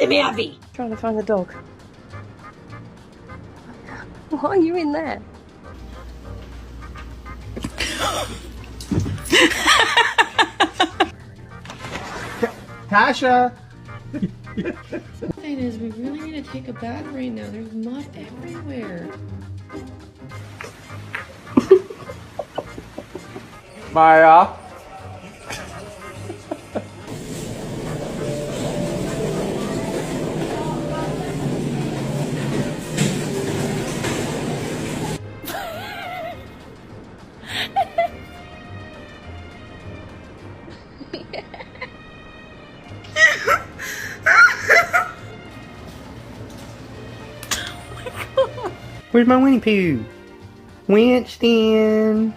Come here, Abby. Trying to find the dog. Why are you in there? Tasha! The thing is, we really need to take a bath right now. There's mud everywhere. Maya? Where's my Winnie Pooh? Winston.